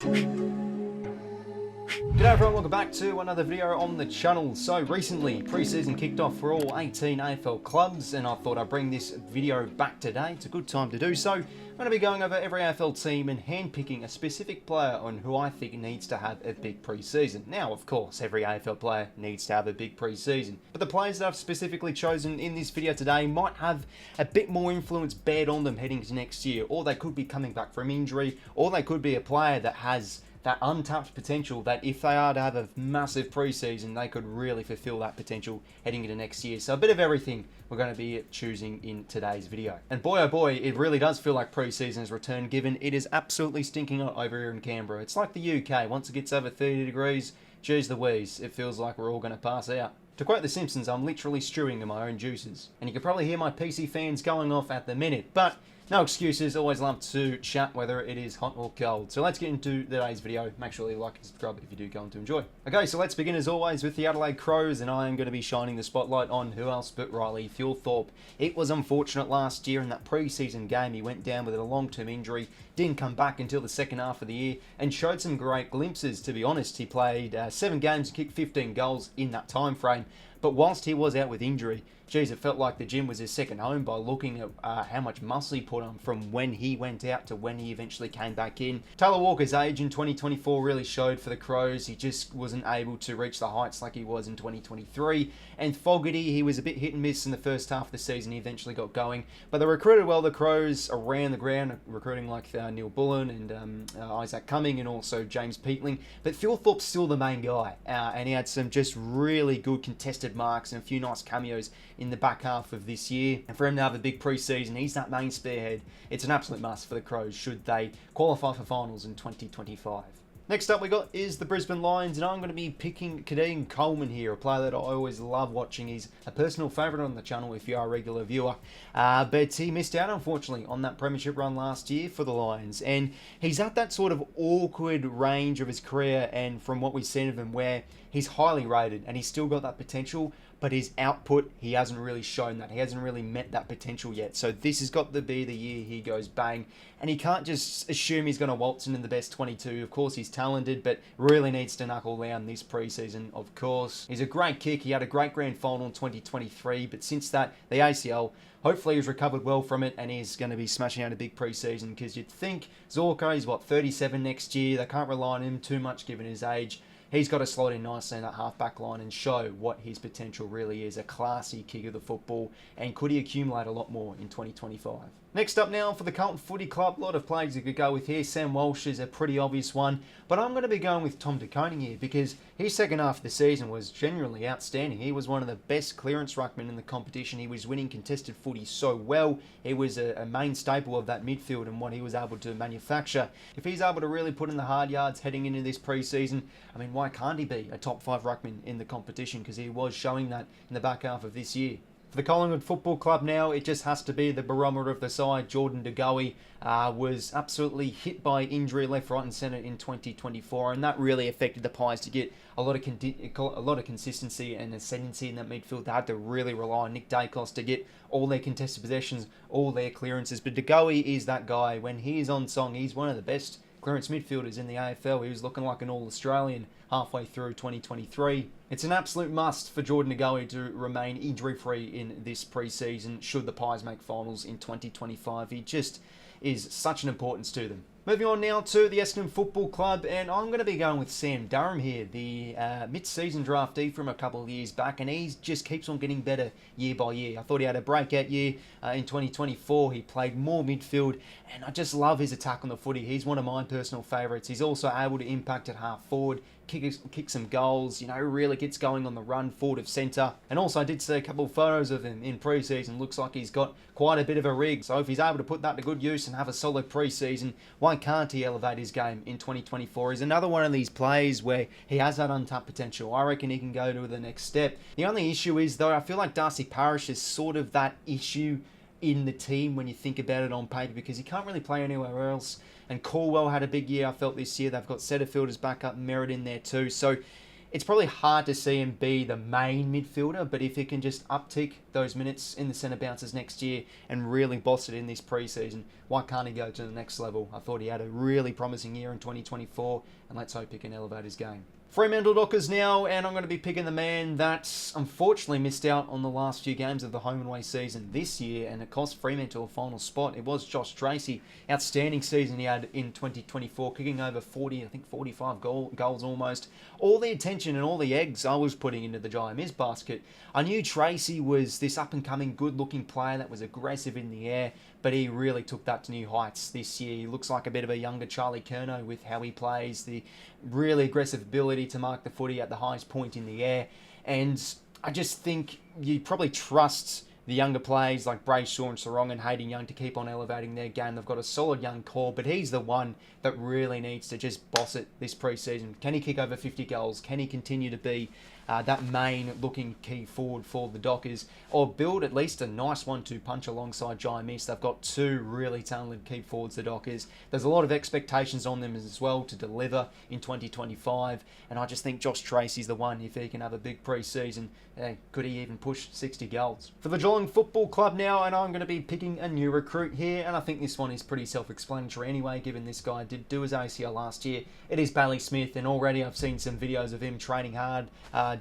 G'day everyone, welcome back to another video on the channel. So recently, pre-season kicked off for all 18 AFL clubs, and I thought I'd bring this video back today. It's a good time to do so. I'm going to be going over every AFL team and handpicking a specific player on who I think needs to have a big pre-season. Now, of course, every AFL player needs to have a big pre-season, but the players that I've specifically chosen in this video today might have a bit more influence bared on them heading to next year, or they could be coming back from injury, or they could be a player that has that untapped potential that if they are to have a massive pre-season, they could really fulfill that potential heading into next year. So a bit of everything we're going to be choosing in today's video. And boy oh boy, it really does feel like pre-season has returned, given it is absolutely stinking hot over here in Canberra. It's like the UK, once it gets over 30 degrees, geez Louise, it feels like we're all going to pass out. To quote The Simpsons, I'm literally stewing in my own juices. And you can probably hear my PC fans going off at the minute, but no excuses, always love to chat whether it is hot or cold. So let's get into today's video. Make sure you like and subscribe if you do go on to enjoy. Okay, so let's begin as always with the Adelaide Crows, and I am going to be shining the spotlight on who else but Riley Thilthorpe. It was unfortunate last year in that pre-season game. He went down with a long-term injury, didn't come back until the second half of the year, and showed some great glimpses, to be honest. He played 7 games and kicked 15 goals in that time frame. But whilst he was out with injury, geez, it felt like the gym was his second home by looking at how much muscle he put on from when he went out to when he eventually came back in. Taylor Walker's age in 2024 really showed for the Crows. He just wasn't able to reach the heights like he was in 2023. And Fogarty, he was a bit hit and miss in the first half of the season. He eventually got going. But they recruited well, the Crows, around the ground, recruiting like Neil Bullen and 𝐼𝐴𝐴𝐸 𝐸𝐿𝐼 and also James Peatling. But Thilthorpe's still the main guy. And he had some just really good contested marks and a few nice cameos in the back half of this year. And for him to have a big pre-season, he's that main spearhead. It's an absolute must for the Crows should they qualify for finals in 2025. Next up we got is the Brisbane Lions, and I'm going to be picking 𝐬𝐚𝐭𝐞 𝐎𝐿 here, a player that I always love watching. He's a personal favourite on the channel if you are a regular viewer, but he missed out unfortunately on that premiership run last year for the Lions, and he's at that sort of awkward range of his career, and from what we've seen of him, where he's highly rated and he's still got that potential, but his output, he hasn't really shown that. He hasn't really met that potential yet. So this has got to be the year he goes bang. And he can't just assume he's going to waltz into the best 22. Of course, he's talented, but really needs to knuckle down this preseason, of course. He's a great kick. He had a great grand final in 2023, but since that, the ACL, hopefully he's recovered well from it, and he's going to be smashing out a big preseason, because you'd think 𝐸𝐿𝐼𝐻𝐿, he's what, 37 next year. They can't rely on him too much given his age. He's got to slot in nicely in that half-back line and show what his potential really is. A classy kick of the football, and could he accumulate a lot more in 2025? Next up now for the Carlton Footy Club, a lot of players you could go with here. Sam Walsh is a pretty obvious one, but I'm going to be going with Tom De Koning here, because his second half of the season was genuinely outstanding. He was one of the best clearance ruckmen in the competition. He was winning contested footy so well. He was a main staple of that midfield and what he was able to manufacture. If he's able to really put in the hard yards heading into this pre-season, I mean, why can't he be a top 5 ruckman in the competition? Because he was showing that in the back half of this year. For the Collingwood Football Club now, it just has to be the barometer of the side. Jordan De Goey was absolutely hit by injury left, right and centre in 2024, and that really affected the Pies to get a lot of consistency and ascendancy in that midfield. They had to really rely on Nick Daicos to get all their contested possessions, all their clearances. But De Goey is that guy. When he is on song, he's one of the best clearance midfielders in the AFL. He was looking like an All-Australian halfway through 2023. It's an absolute must for Jordan De Goey to remain injury-free in this pre-season should the Pies make finals in 2025. He just is such an importance to them. Moving on now to the Essendon Football Club, and I'm going to be going with Sam Durham here, the mid-season draftee from a couple of years back, and he just keeps on getting better year by year. I thought he had a breakout year in 2024. He played more midfield, and I just love his attack on the footy. He's one of my personal favourites. He's also able to impact at half forward, kick some goals, you know, really gets going on the run forward of centre. And also I did see a couple of photos of him in pre-season. Looks like he's got quite a bit of a rig. So if he's able to put that to good use and have a solid pre-season, why can't he elevate his game in 2024? He's another one of these players where he has that untapped potential. I reckon he can go to the next step. The only issue is, though, I feel like Darcy Parish is sort of that issue in the team when you think about it on paper, because he can't really play anywhere else. And Caldwell had a big year, I felt, this year. They've got Setterfield as backup, Merritt in there too. So it's probably hard to see him be the main midfielder, but if he can just uptick those minutes in the centre bounces next year and really boss it in this preseason, why can't he go to the next level? I thought he had a really promising year in 2024, and let's hope he can elevate his game. Fremantle Dockers now, and I'm going to be picking the man that unfortunately missed out on the last few games of the home and away season this year, and it cost Fremantle a final spot. It was Josh Tracy. Outstanding season he had in 2024, kicking over 45 goals almost. All the attention and all the eggs I was putting into the GWS basket. I knew Tracy was this up-and-coming, good-looking player that was aggressive in the air, but he really took that to new heights this year. He looks like a bit of a younger 𝐼𝐿𝐼𝐻𝐼𝐿𝐼 with how he plays, the really aggressive ability to mark the footy at the highest point in the air. And I just think you probably trust the younger players like Brayshaw and Sarong and Hayden Young to keep on elevating their game. They've got a solid young core, but he's the one that really needs to just boss it this preseason. Can he kick over 50 goals? Can he continue to be that main looking key forward for the Dockers, or build at least a nice 1-2 punch alongside GWS? They've got two really talented key forwards, the Dockers. There's a lot of expectations on them as well to deliver in 2025, and I just think Josh Tracy's the one. If he can have a big pre-season, could he even push 60 goals? For the Geelong Football Club now, and I'm going to be picking a new recruit here, and I think this one is pretty self-explanatory anyway, given this guy did do his ACL last year. It is Bailey Smith, and already I've seen some videos of him training hard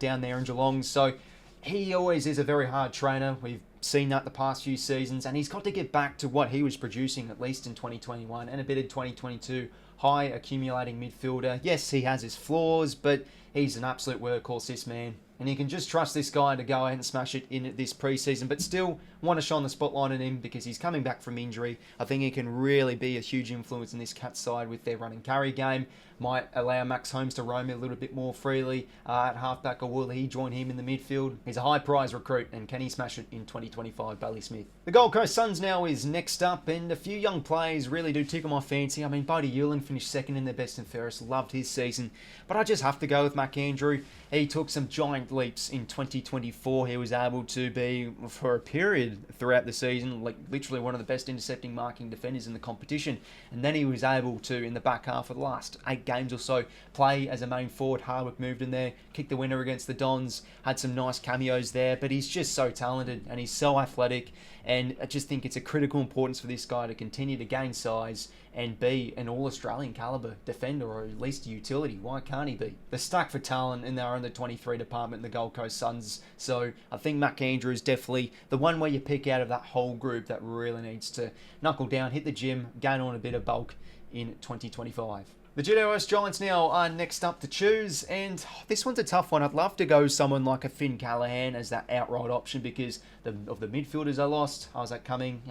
down there in Geelong, so he always is a very hard trainer. We've seen that the past few seasons, and he's got to get back to what he was producing at least in 2021 and a bit in 2022. High accumulating midfielder. Yes, he has his flaws, but he's an absolute workhorse, this man. And you can just trust this guy to go out and smash it in this preseason, but still want to shine the spotlight on him because he's coming back from injury. I think he can really be a huge influence in this Cats side with their run and carry game. Might allow Max Holmes to roam a little bit more freely at halfback, or will he join him in the midfield? He's a high prize recruit, and can he smash it in 2025, Bailey Smith? The Gold Coast Suns now is next up, and a few young players really do tickle my fancy. I mean, Bodie Ewland finished second in their best and fairest, loved his season, but I just have to go with Mac Andrew. He took some giant leaps in 2024. He was able to be, for a period throughout the season, like literally one of the best intercepting marking defenders in the competition. And then he was able to, in the back half of the last 8 games or so, play as a main forward. 𝐼𝐿𝐼𝐻 moved in there, kicked the winner against the Dons, had some nice cameos there, but he's just so talented and he's so athletic. And I just think it's a critical importance for this guy to continue to gain size and be an all-Australian calibre defender, or at least a utility. Why can't he be? They're stacked for talent in their under-23 department in the Gold Coast Suns, so I think Mac Andrew is definitely the one where you pick out of that whole group that really needs to knuckle down, hit the gym, gain on a bit of bulk in 2025. The GWS Giants now are next up to choose, and this one's a tough one. I'd love to go someone like a Finn Callaghan as that outright option because of the midfielders I lost. Isaac Cumming,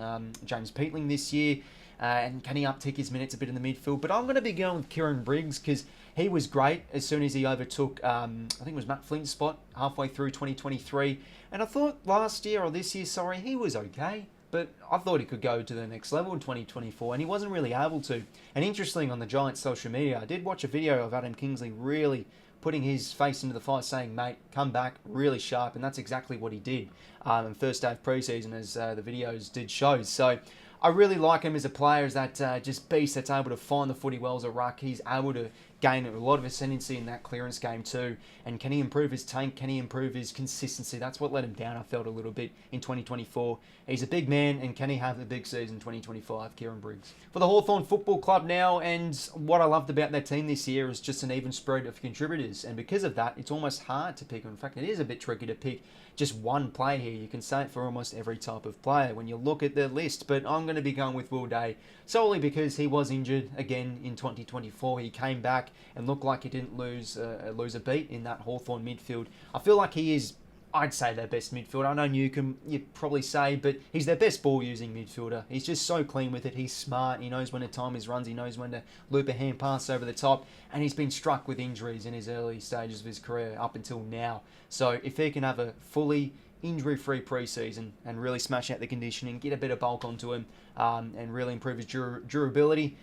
James Peatling this year, and can he uptick his minutes a bit in the midfield? But I'm going to be going with Kieran Briggs because he was great as soon as he overtook, I think it was Matt Flint's spot halfway through 2023. And I thought last year, or this year, sorry, he was okay. But I thought he could go to the next level in 2024, and he wasn't really able to. And interesting, on the Giants' social media, I did watch a video of Adam Kingsley really putting his face into the fight, saying, mate, come back really sharp, and that's exactly what he did in first day of preseason, as the videos did show. So I really like him as a player, as that just beast that's able to find the footy well as a ruck. He's able to gain a lot of ascendancy in that clearance game too. And can he improve his tank? Can he improve his consistency? That's what let him down, I felt, a little bit in 2024. He's a big man, and can he have a big season in 2025? Kieran Briggs. For the Hawthorn Football Club now, and what I loved about their team this year is just an even spread of contributors. And because of that, it's almost hard to pick. In fact, it is a bit tricky to pick just one player here. You can say it for almost every type of player when you look at the list, but I'm going to be going with Will Day solely because he was injured again in 2024. He came back and looked like he didn't lose a beat in that Hawthorn midfield. I feel like he is, I'd say, their best midfielder. I know you'd probably say, but he's their best ball-using midfielder. He's just so clean with it. He's smart. He knows when to time his runs. He knows when to loop a hand pass over the top. And he's been struck with injuries in his early stages of his career up until now. So if he can have a fully injury-free pre-season and really smash out the conditioning, get a bit of bulk onto him, and really improve his durability,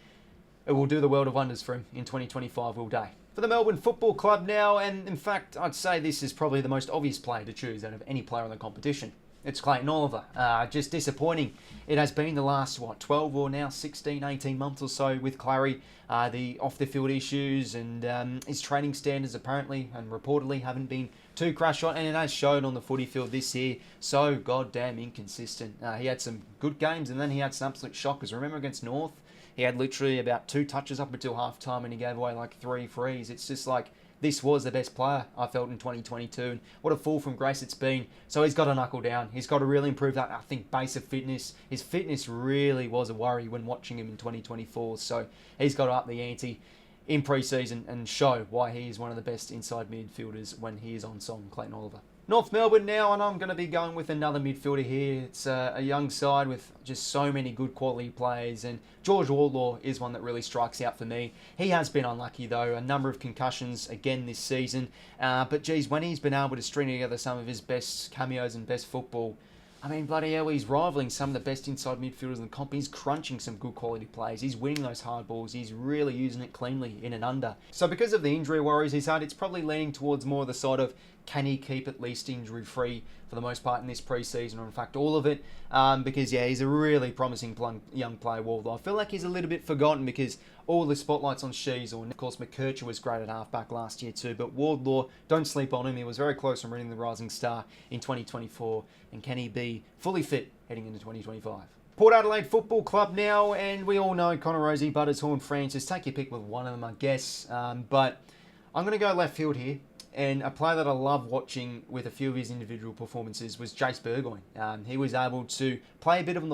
it will do the world of wonders for him in 2025, Will Day. For the Melbourne Football Club now, and in fact, I'd say this is probably the most obvious player to choose out of any player in the competition. It's Clayton Oliver. Just disappointing. It has been the last, 12 or now 16, 18 months or so with Clary. The off-the-field issues and his training standards apparently and reportedly haven't been too crash on, and it has showed on the footy field this year. So goddamn inconsistent. He had some good games and then he had some absolute shockers. Remember against North? He had literally about 2 touches up until half-time and he gave away like 3 frees. It's just like, this was the best player I felt in 2022, and what a fall from grace it's been. So he's got to knuckle down. He's got to really improve that, I think, base of fitness. His fitness really was a worry when watching him in 2024, so he's got to up the ante in pre-season and show why he is one of the best inside midfielders when he is on song, Clayton Oliver. North Melbourne now, and I'm going to be going with another midfielder here. It's a young side with just so many good quality players, and George Wardlaw is one that really strikes out for me. He has been unlucky though, a number of concussions again this season, but geez, when he's been able to string together some of his best cameos and best football, I mean, bloody hell, he's rivaling some of the best inside midfielders in the comp. He's crunching some good quality plays. He's winning those hard balls. He's really using it cleanly in and under. So because of the injury worries he's had, it's probably leaning towards more the side of, can he keep at least injury-free for the most part in this pre-season, or in fact all of it? Because, yeah, he's a really promising young player, Wardlaw. I feel like he's a little bit forgotten because all the spotlight's on 𝐼𝐴𝐿𝐼𝐻, or of course 𝐬𝐿𝐼𝐻 was great at halfback last year too, but Wardlaw, don't sleep on him. He was very close on winning the Rising Star in 2024, and can he be fully fit heading into 2025? Port Adelaide Football Club now, and we all know Connor Rozee, Buttershorn, Francis. Take your pick with one of them, I guess, but I'm going to go left field here. And a player that I love watching with a few of his individual performances was 𝐼𝐴𝐿𝐼𝐻. He was able to play a bit on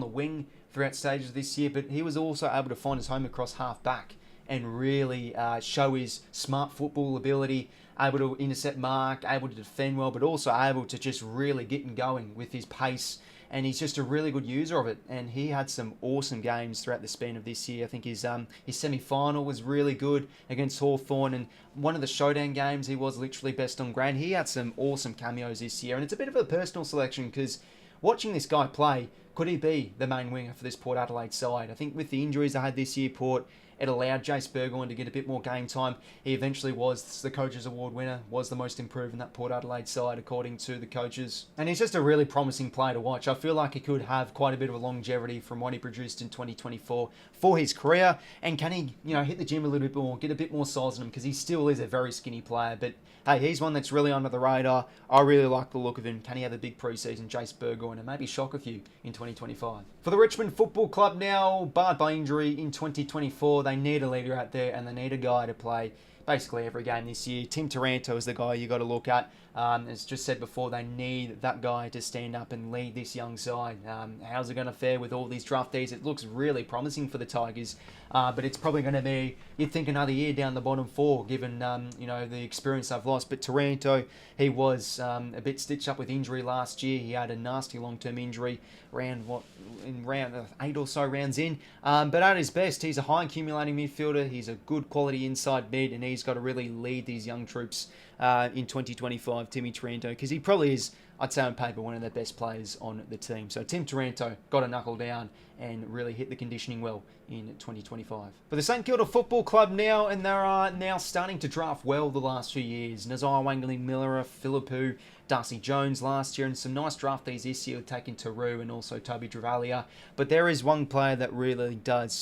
the wing throughout stages this year, but he was also able to find his home across half back and really show his smart football ability, able to intercept mark, able to defend well, but also able to just really get going with his pace. And he's just a really good user of it. And he had some awesome games throughout the span of this year. I think his semi-final was really good against Hawthorn. And one of the showdown games, he was literally best on ground. He had some awesome cameos this year. And it's a bit of a personal selection because watching this guy play, could he be the main winger for this Port Adelaide side? I think with the injuries they had this year, Port, it allowed 𝐼𝐴𝐿𝐼𝐻 to get a bit more game time. He eventually was the Coaches Award winner, was the most improved in that Port Adelaide side, according to the coaches. And he's just a really promising player to watch. I feel like he could have quite a bit of a longevity from what he produced in 2024 for his career. And can he, hit the gym a little bit more, get a bit more size in him, because he still is a very skinny player. But hey, he's one that's really under the radar. I really like the look of him. Can he have a big preseason, 𝐼𝐴𝐿𝐼𝐻, and maybe shock a few in 2025? For the Richmond Football Club now, barred by injury in 2024, they need a leader out there and they need a guy to play basically every game this year. Tim Taranto is the guy you got to look at. As just said before, they need that guy to stand up and lead this young side. How's it going to fare with all these draftees? It looks really promising for the Tigers, but it's probably going to be, you'd think, another year down the bottom 4, given the experience they've lost. But Taranto, he was a bit stitched up with injury last year. He had a nasty long-term injury in round 8 or so rounds in. But at his best, he's a high accumulating midfielder. He's a good quality inside mid, and he's got to really lead these young troops in 2025, Timmy Taranto, because he probably is, I'd say on paper, one of the best players on the team. So Tim Taranto got to knuckle down and really hit the conditioning well in 2025. For the St Kilda Football Club now, and they are now starting to draft well the last few years. 𝐼𝐻𝐿𝐼𝐻, 𝐿𝐼𝐻𝐿𝐼𝐻, 𝐵𝐿𝐼𝐻, Darcy Jones last year, and some nice draftees this year taking 𝘼𝐻𝐿𝐼𝐻 and also Toby Travalia. But there is one player that really does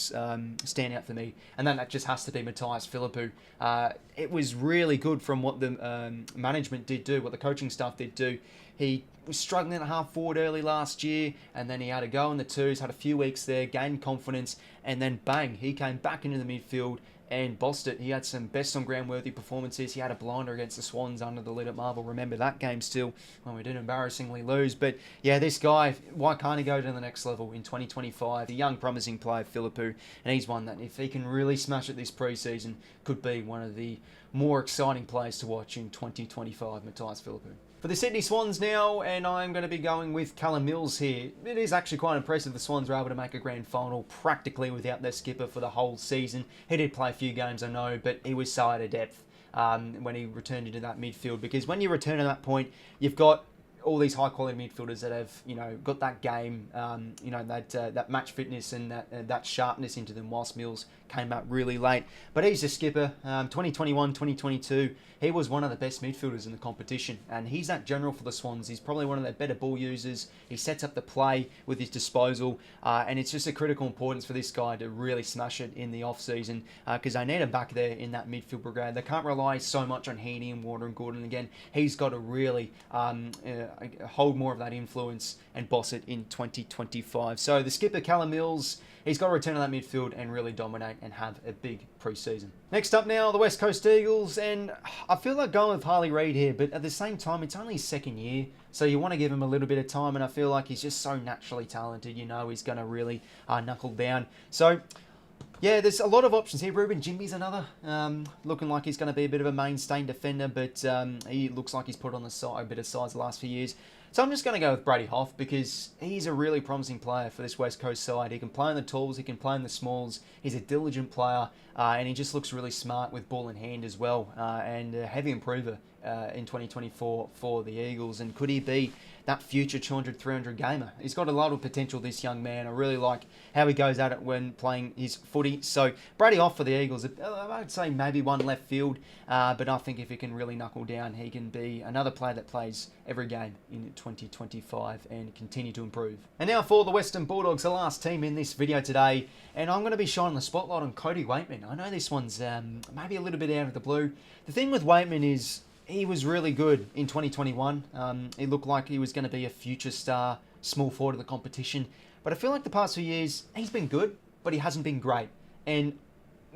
stand out for me, and then that just has to be 𝐵𝐿𝐼𝐻. It was really good from what the management did do, what the coaching staff did do. He was struggling at half forward early last year, and then he had a go in the twos, had a few weeks there, gained confidence, and then bang, he came back into the midfield and bossed it. He had some best on ground worthy performances. He had a blinder against the Swans under the lid at Marvel. Remember that game still when we did embarrassingly lose. But yeah, this guy, why can't he go to the next level in 2025? A young promising player, 𝐵𝐿𝐼𝐻, and he's one that if he can really smash it this preseason, could be one of the more exciting players to watch in 2025, 𝐿𝐼𝐻𝐿𝐼𝐻. For the Sydney Swans now, and I'm going to be going with Callum Mills here. It is actually quite impressive the Swans were able to make a grand final practically without their skipper for the whole season. He did play a few games, I know, but he was so out of depth when he returned into that midfield. Because when you return at that point, you've got all these high quality midfielders that have got that game, that match fitness and that sharpness into them, whilst Mills came out really late. But he's a skipper. 2021, 2022, he was one of the best midfielders in the competition. And he's that general for the Swans. He's probably one of their better ball users. He sets up the play with his disposal. And it's just a critical importance for this guy to really smash it in the off-season. Because they need him back there in that midfield brigade. They can't rely so much on Heaney and Warner and Gordon again. He's got to really hold more of that influence and boss it in 2025. So the skipper, Callum Mills, he's got to return to that midfield and really dominate and have a big pre-season. Next up now, the West Coast Eagles, and I feel like going with Harley Reid here, but at the same time, it's only his second year, so you want to give him a little bit of time, and I feel like he's just so naturally talented, you know, he's going to really knuckle down. So yeah, there's a lot of options here. Ruben Jimmy's another, looking like he's going to be a bit of a mainstay defender, but he looks like he's put on a bit of size the last few years. So I'm just going to go with Brady Hough because he's a really promising player for this West Coast side. He can play in the talls, he can play in the smalls. He's a diligent player, and he just looks really smart with ball in hand as well, and a heavy improver in 2024 for the Eagles. And could he be that future 200, 300 gamer? He's got a lot of potential, this young man. I really like how he goes at it when playing his footy. So Brady Hough for the Eagles. I'd say maybe one left field, but I think if he can really knuckle down, he can be another player that plays every game in 2025 and continue to improve. And now for the Western Bulldogs, the last team in this video today, and I'm going to be shining the spotlight on Cody Weightman. I know this one's maybe a little bit out of the blue. The thing with Weightman is he was really good in 2021. It looked like he was going to be a future star, small forward of the competition. But I feel like the past few years, he's been good, but he hasn't been great. And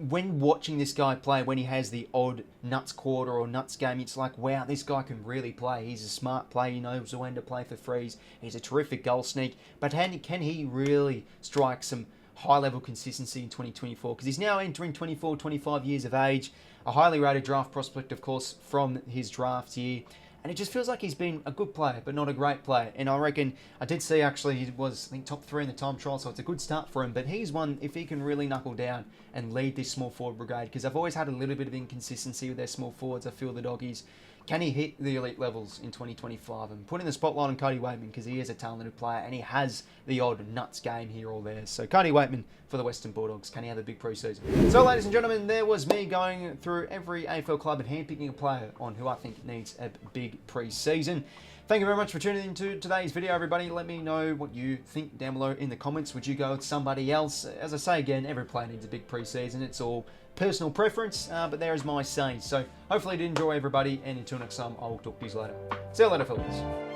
when watching this guy play, when he has the odd nuts quarter or nuts game, it's like, wow, this guy can really play. He's a smart player. He knows when to play for frees. He's a terrific goal sneak. But can he really strike some high-level consistency in 2024? Because he's now entering 24, 25 years of age. A highly rated draft prospect, of course, from his draft year. And it just feels like he's been a good player, but not a great player. And I reckon, I did see actually he was, I think, top 3 in the time trial, so it's a good start for him. But he's one, if he can really knuckle down and lead this small forward brigade, because I've always had a little bit of inconsistency with their small forwards, I feel the doggies. Can he hit the elite levels in 2025? And putting the spotlight on Cody Weightman because he is a talented player and he has the odd nuts game here or there. So Cody Weightman for the Western Bulldogs. Can he have a big pre-season? So ladies and gentlemen, there was me going through every AFL club and handpicking a player on who I think needs a big pre-season. Thank you very much for tuning into today's video, everybody. Let me know what you think down below in the comments. Would you go with somebody else? As I say again, every player needs a big pre-season. It's all personal preference, but there is my say. So hopefully you did enjoy, everybody, and until next time, I'll talk to you later. See you later, fellas.